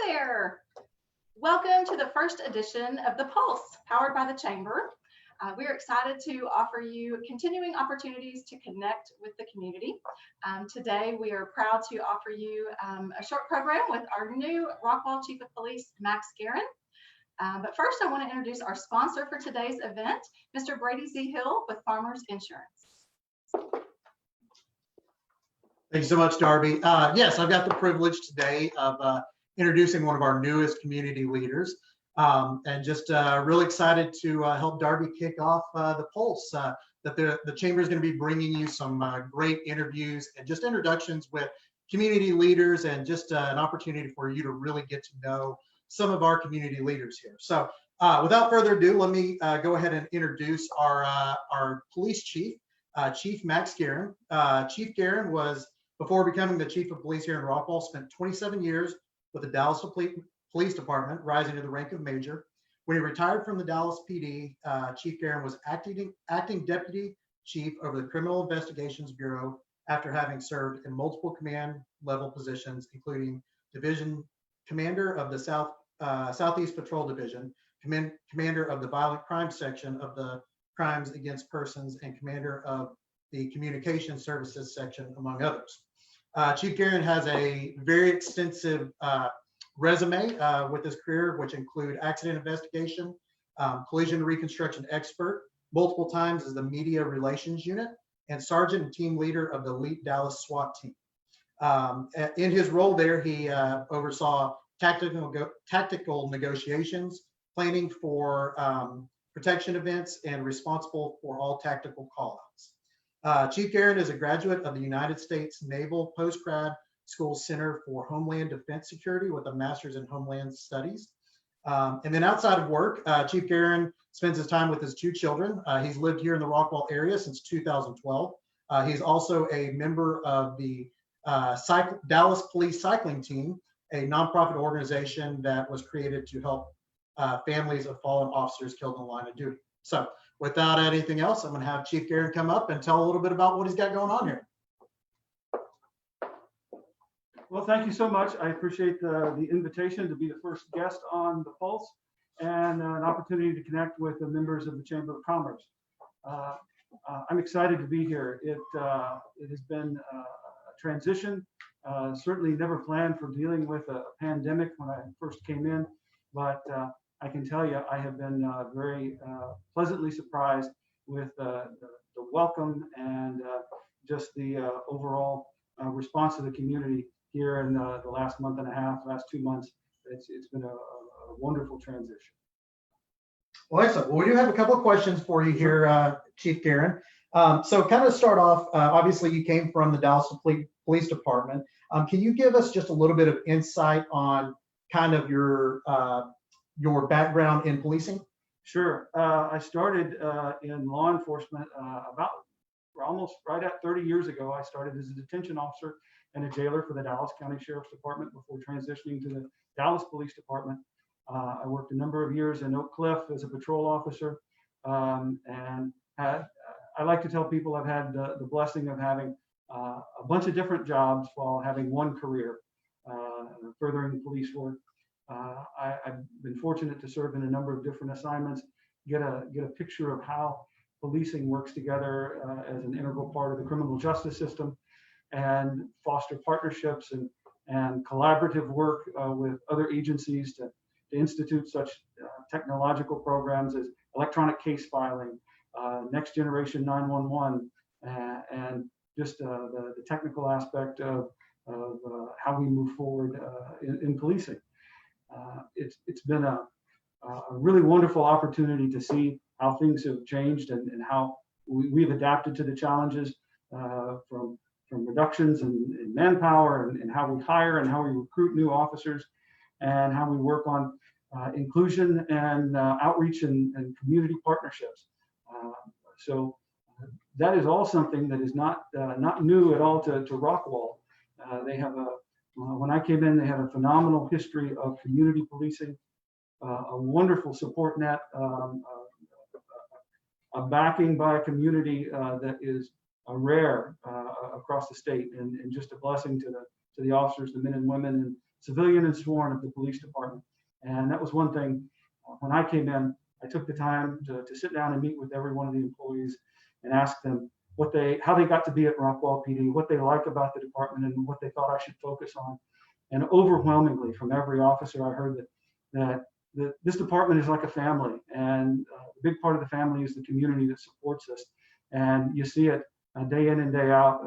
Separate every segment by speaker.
Speaker 1: there. Welcome to the first edition of the Pulse, powered by the Chamber. We're excited to offer you continuing opportunities to connect with the community. Today, we are proud to offer you a short program with our new Rockwall Chief of Police, Max Geron. But first, I want to introduce our sponsor for today's event, Mr. Brady Z. Hill with Farmers Insurance.
Speaker 2: Thank you so much, Darby. Yes, I've got the privilege today of introducing one of our newest community leaders, and just really excited to help Darby kick off the Pulse. That the Chamber is going to be bringing you some great interviews and just introductions with community leaders, and just an opportunity for you to really get to know some of our community leaders here. So without further ado, let me go ahead and introduce our police chief, Chief Max Geron. Chief Geron was, before becoming the Chief of Police here in Rockwall, spent 27 years with the Dallas Police Department, rising to the rank of Major. When he retired from the Dallas PD, Chief Geron was acting Deputy Chief over the Criminal Investigations Bureau after having served in multiple command level positions, including Division Commander of the Southeast Patrol Division, Commander of the Violent Crime Section of the Crimes Against Persons, and Commander of the Communication Services Section, among others. Chief Geron has a very extensive resume with his career, which include accident investigation, collision reconstruction expert, multiple times as the media relations unit, and sergeant and team leader of the elite Dallas SWAT team. In his role there, he oversaw tactical negotiations, planning for protection events, and responsible for all tactical callouts. Chief Geron is a graduate of the United States Naval Postgrad School Center for Homeland Defense Security with a master's in Homeland Studies. And then outside of work, Chief Geron spends his time with his two children. He's lived here in the Rockwall area since 2012. He's also a member of the Dallas Police Cycling Team, a nonprofit organization that was created to help families of fallen officers killed in the line of duty. So without anything else, I'm going to have Chief Geron come up and tell a little bit about what he's got going on here.
Speaker 3: Well, thank you so much. I appreciate the invitation to be the first guest on the Pulse, and an opportunity to connect with the members of the Chamber of Commerce. I'm excited to be here. It has been a transition, certainly never planned for dealing with a pandemic when I first came in, but I can tell you I have been very pleasantly surprised with the welcome and just the overall response of the community here in the last month and a half, last 2 months. It's been a wonderful transition.
Speaker 2: Well, excellent. Well, we do have a couple of questions for you here, Chief Geron. So kind of start off, obviously you came from the Dallas Police Department. Can you give us just a little bit of insight on kind of your background in policing?
Speaker 3: Sure. I started in law enforcement about almost right at 30 years ago. I started as a detention officer and a jailer for the Dallas County Sheriff's Department before transitioning to the Dallas Police Department. I worked a number of years in Oak Cliff as a patrol officer, and I like to tell people I've had the blessing of having a bunch of different jobs while having one career, furthering police work. I've been fortunate to serve in a number of different assignments, get a picture of how policing works together as an integral part of the criminal justice system, and foster partnerships and collaborative work with other agencies to institute such technological programs as electronic case filing, next generation 911, and just the technical aspect of how we move forward in policing. It's been a really wonderful opportunity to see how things have changed and how we've adapted to the challenges from reductions in manpower and how we hire and how we recruit new officers, and how we work on inclusion and outreach and community partnerships. So that is all something that is not new at all to Rockwall. They have when I came in, they had a phenomenal history of community policing, a wonderful support net, a backing by a community that is rare across the state, and just a blessing to the officers, the men and women, and civilian and sworn of the police department. And that was one thing. When I came in, I took the time to sit down and meet with every one of the employees and ask them how they got to be at Rockwall PD, what they like about the department, and what they thought I should focus on. And overwhelmingly from every officer, I heard that this department is like a family, and a big part of the family is the community that supports us. And you see it day in and day out.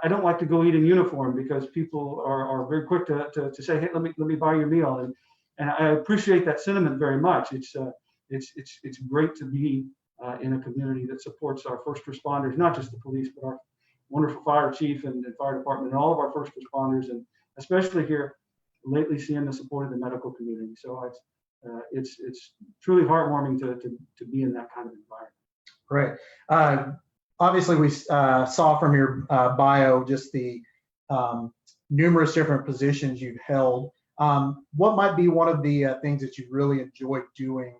Speaker 3: I don't like to go eat in uniform because people are very quick to say, hey, let me buy you a meal. And I appreciate that sentiment very much. It's great to be in a community that supports our first responders, not just the police, but our wonderful fire chief and fire department and all of our first responders, and especially here lately seeing the support of the medical community. So it's truly heartwarming to be in that kind of environment.
Speaker 2: Great. Obviously, we saw from your bio just the numerous different positions you've held. What might be one of the things that you really enjoyed doing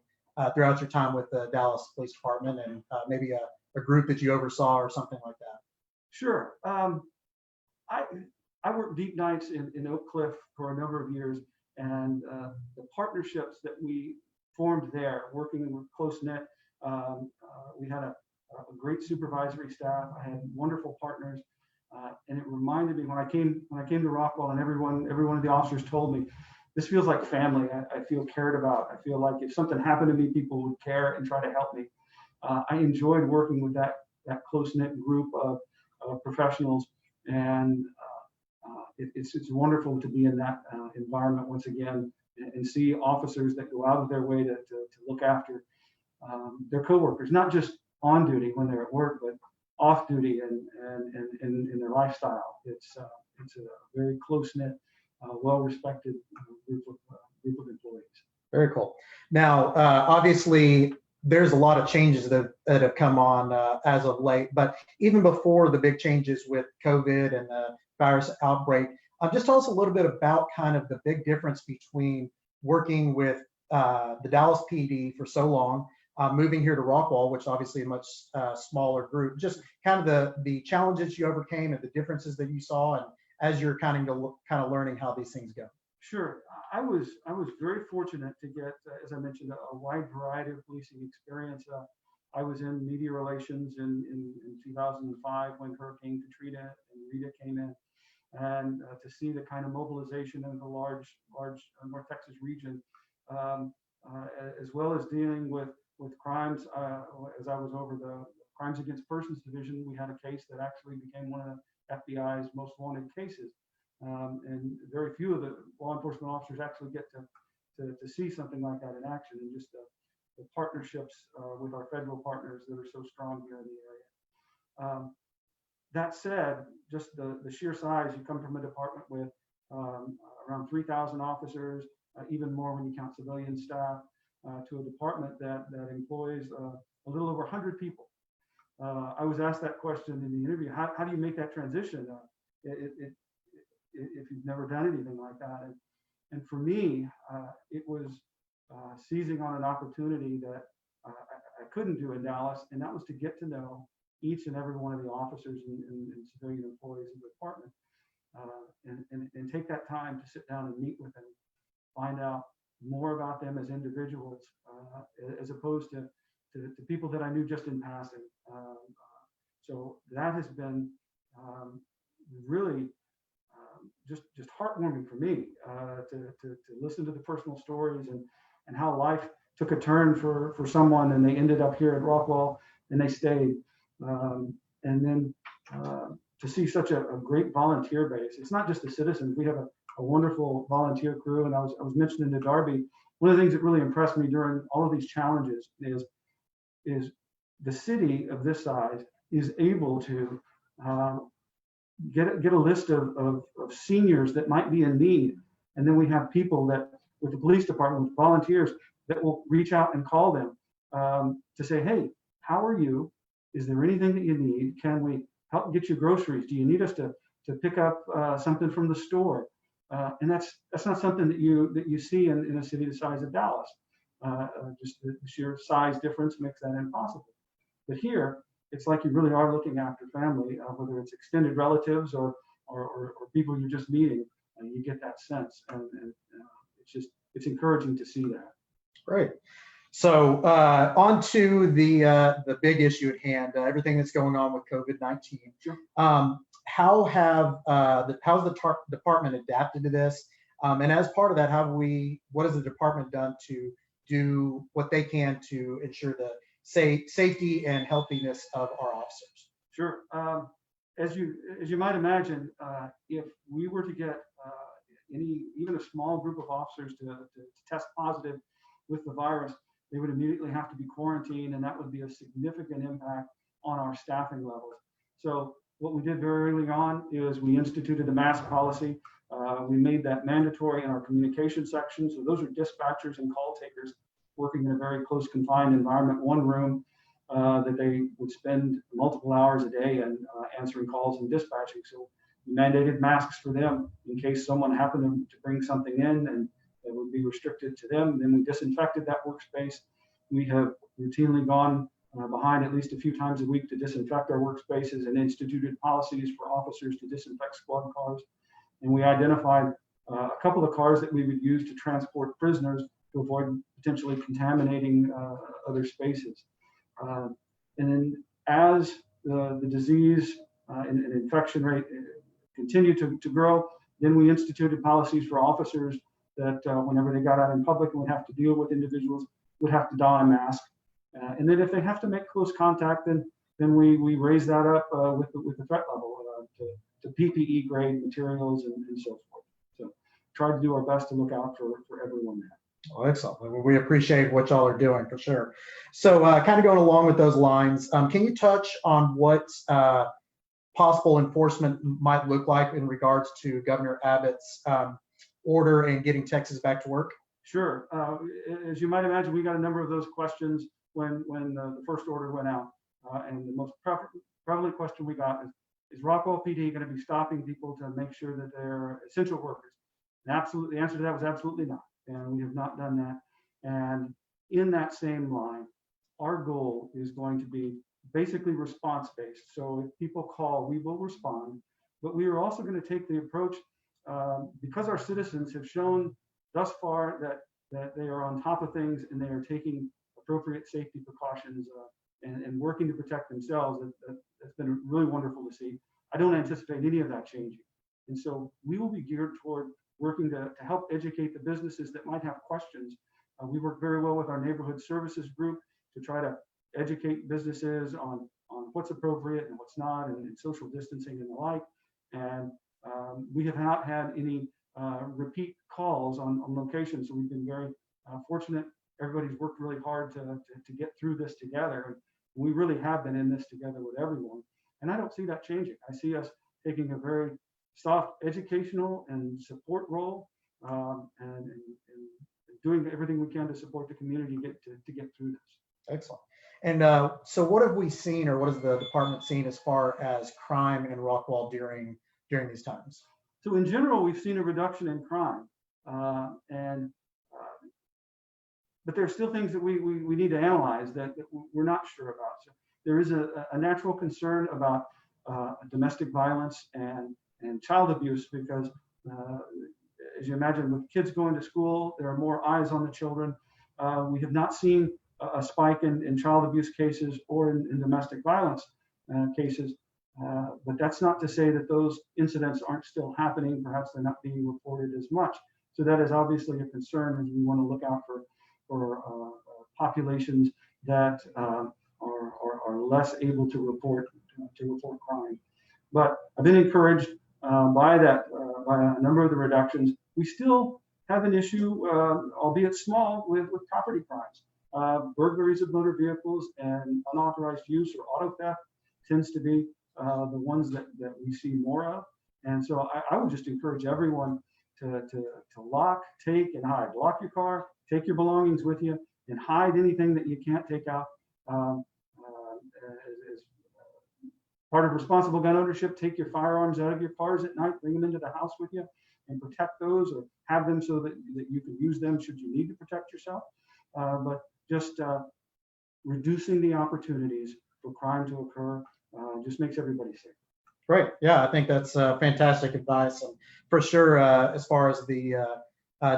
Speaker 2: throughout your time with the Dallas Police Department, and maybe a group that you oversaw or something like that?
Speaker 3: Sure. I worked deep nights in Oak Cliff for a number of years, and the partnerships that we formed there, working with close-knit, we had a great supervisory staff. I had wonderful partners, and it reminded me when I came to Rockwall, and every one of the officers told me, this feels like family. I feel cared about. I feel like if something happened to me, people would care and try to help me. I enjoyed working with that close-knit group of professionals, and it's wonderful to be in that environment once again and see officers that go out of their way to look after their coworkers, not just on duty when they're at work, but off duty and in their lifestyle. It's a very close-knit, well-respected group of employees.
Speaker 2: Very cool. Now, obviously, there's a lot of changes that have come on as of late, but even before the big changes with COVID and the virus outbreak, just tell us a little bit about kind of the big difference between working with the Dallas PD for so long, moving here to Rockwall, which obviously a much smaller group, just kind of the challenges you overcame and the differences that you saw, and as you're kind of learning how these things go.
Speaker 3: Sure. I was very fortunate to get, as I mentioned, a wide variety of policing experience. I was in media relations in 2005 when Hurricane Katrina and Rita came in, and to see the kind of mobilization in the large North Texas region, as well as dealing with crimes. As I was over the Crimes Against Persons Division, we had a case that actually became one of the FBI's most wanted cases. And very few of the law enforcement officers actually get to see something like that in action, and just the partnerships with our federal partners that are so strong here in the area. That said, just the sheer size, you come from a department with around 3,000 officers, even more when you count civilian staff, to a department that employs a little over 100 people. I was asked that question in the interview, how do you make that transition? If you've never done anything like that. And for me, it was seizing on an opportunity that I couldn't do in Dallas, and that was to get to know each and every one of the officers and civilian employees of the department, and take that time to sit down and meet with them, find out more about them as individuals, as opposed to people that I knew just in passing. So that has been really just heartwarming for me, to listen to the personal stories and how life took a turn for someone, and they ended up here at Rockwall and they stayed. And then to see such a great volunteer base. It's not just the citizens. We have a wonderful volunteer crew. And I was mentioning to Darby, one of the things that really impressed me during all of these challenges is the city of this size is able to get a list of seniors that might be in need. And then we have people that, with the police department, with volunteers, that will reach out and call them to say, hey, how are you? Is there anything that you need? Can we help get you groceries? Do you need us to pick up something from the store? And that's not something that you see in a city the size of Dallas. Just the sheer size difference makes that impossible. But here, it's like you really are looking after family, whether it's extended relatives or people you're just meeting. you get that sense, and it's encouraging to see that.
Speaker 2: Great. So on to the big issue at hand, everything that's going on with COVID-19.
Speaker 3: Sure.
Speaker 2: How's the department adapted to this? And as part of that, what has the department done to do what they can to ensure the safety and healthiness of our officers?
Speaker 3: Sure. As you might imagine, if we were to get even a small group of officers to test positive with the virus, they would immediately have to be quarantined, and that would be a significant impact on our staffing levels. So what we did very early on is we instituted a mask policy. We made that mandatory in our communication section. So those are dispatchers and call takers working in a very close confined environment, one room, that they would spend multiple hours a day and answering calls and dispatching. So we mandated masks for them in case someone happened to bring something in and it would be restricted to them. Then we disinfected that workspace. We have routinely gone behind at least a few times a week to disinfect our workspaces and instituted policies for officers to disinfect squad cars. And we identified a couple of cars that we would use to transport prisoners to avoid potentially contaminating other spaces. And then as the disease and infection rate continued to grow, then we instituted policies for officers that whenever they got out in public and would have to deal with individuals, would have to don a mask. And then if they have to make close contact, then we raise that up with the threat level to PPE grade materials and so forth. So try to do our best to look out for everyone there.
Speaker 2: Oh, excellent. Well, we appreciate what y'all are doing for sure. So kind of going along with those lines, can you touch on what possible enforcement might look like in regards to Governor Abbott's order and getting Texas back to work?
Speaker 3: Sure. As you might imagine, we got a number of those questions when the first order went out. And the most prevalent question we got is Rockwall PD going to be stopping people to make sure that they're essential workers? And absolutely, the answer to that was absolutely not. And we have not done that. And in that same line, our goal is going to be basically response-based. So if people call, we will respond. But we are also going to take the approach, because our citizens have shown thus far that they are on top of things and they are taking appropriate safety precautions and working to protect themselves. That's been really wonderful to see. I don't anticipate any of that changing. And so we will be geared toward working to help educate the businesses that might have questions. We work very well with our neighborhood services group to try to educate businesses on what's appropriate and what's not, and social distancing and the like. And we have not had any repeat calls on location, so we've been very fortunate. Everybody's worked really hard to get through this together. We really have been in this together with everyone, and I don't see that changing. I see us taking a very soft educational and support role, and doing everything we can to support the community to get through this.
Speaker 2: Excellent. And so what have we seen, or what has the department seen as far as crime in Rockwall during these times?
Speaker 3: So in general, we've seen a reduction in crime, but there are still things that we need to analyze that we're not sure about. So there is a natural concern about domestic violence and child abuse, because as you imagine, with kids going to school, there are more eyes on the children. We have not seen a spike in child abuse cases or in domestic violence cases, but that's not to say that those incidents aren't still happening. Perhaps they're not being reported as much. So that is obviously a concern, and we want to look out for populations that are less able to report crime. But I've been encouraged by a number of the reductions. We still have an issue, albeit small, with property crimes. Burglaries of motor vehicles and unauthorized use or auto theft tends to be the ones that we see more of. And so I would just encourage everyone to lock, take, and hide. Lock your car, take your belongings with you, and hide anything that you can't take out. As part of responsible gun ownership, take your firearms out of your cars at night, bring them into the house with you, and protect those, or have them so that you can use them should you need to protect yourself. But just reducing the opportunities for crime to occur just makes everybody safe.
Speaker 2: Great. Yeah, I think that's fantastic advice. And for sure, as far as the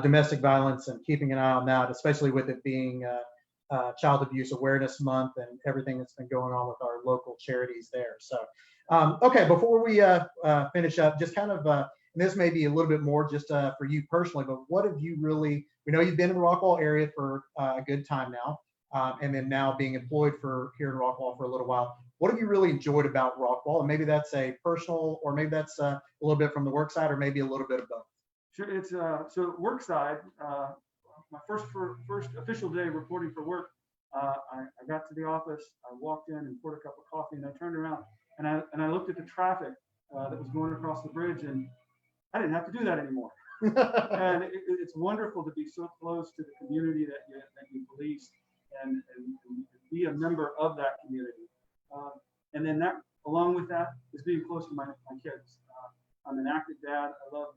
Speaker 2: domestic violence and keeping an eye on that, especially with it being Child Abuse Awareness Month and everything that's been going on with our local charities there. So, okay, before we finish up, just kind of, and this may be a little bit more just for you personally, but what have you really, we know you've been in the Rockwall area for a good time now, and then now being employed for here in Rockwall for a little while. What have you really enjoyed about Rockwall? And maybe that's a personal, or maybe that's a little bit from the work side, or maybe a little bit of both.
Speaker 3: Sure. It's so work side. My first official day reporting for work, I got to the office. I walked in and poured a cup of coffee, and I turned around and I looked at the traffic that was going across the bridge, and I didn't have to do that anymore. And it's wonderful to be so close to the community that you police and be a member of that community. And then that, along with that, is being close to my kids. I'm an active dad. I love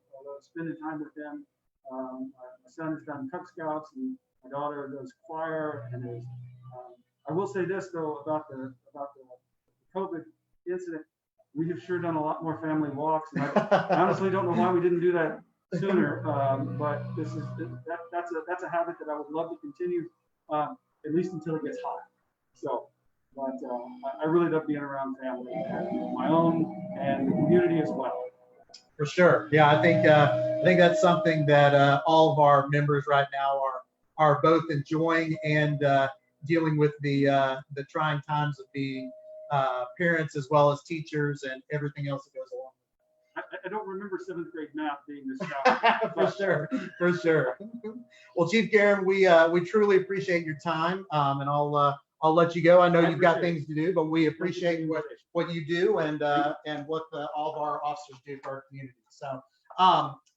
Speaker 3: spending time with them. My son has done Cub Scouts, and my daughter does choir. And is, I will say this though about the COVID incident, we have sure done a lot more family walks. And I honestly don't know why we didn't do that sooner. But that's a habit that I would love to continue, at least until it gets hot. So. But I really love being around family, and my own and the community as well.
Speaker 2: For sure. Yeah, I think that's something that all of our members right now are both enjoying and dealing with the trying times of being parents as well as teachers and everything else that goes along.
Speaker 3: I don't remember 7th grade math being this challenging.
Speaker 2: For sure. Well, Chief Geron, we truly appreciate your time, and I'll let you go. I know you've got things to do, but we appreciate what you do and what all of our officers do for our community.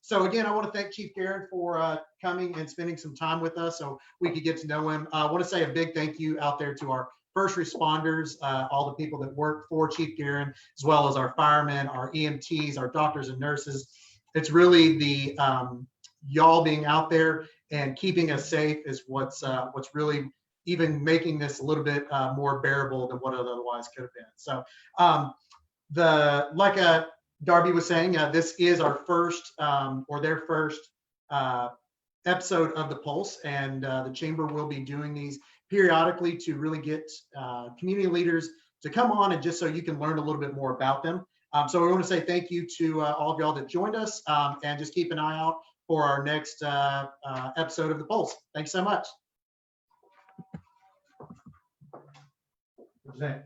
Speaker 2: So again, I want to thank Chief Geron for coming and spending some time with us so we could get to know him. I want to say a big thank you out there to our first responders, all the people that work for Chief Geron, as well as our firemen, our EMTs, our doctors and nurses. It's really the y'all being out there and keeping us safe is what's really even making this a little bit more bearable than what it otherwise could have been. So like Darby was saying, this is our first or their first episode of the Pulse, and the Chamber will be doing these periodically to really get community leaders to come on and just so you can learn a little bit more about them. So we want to say thank you to all of y'all that joined us, and just keep an eye out for our next episode of the Pulse. Thanks so much. What's that?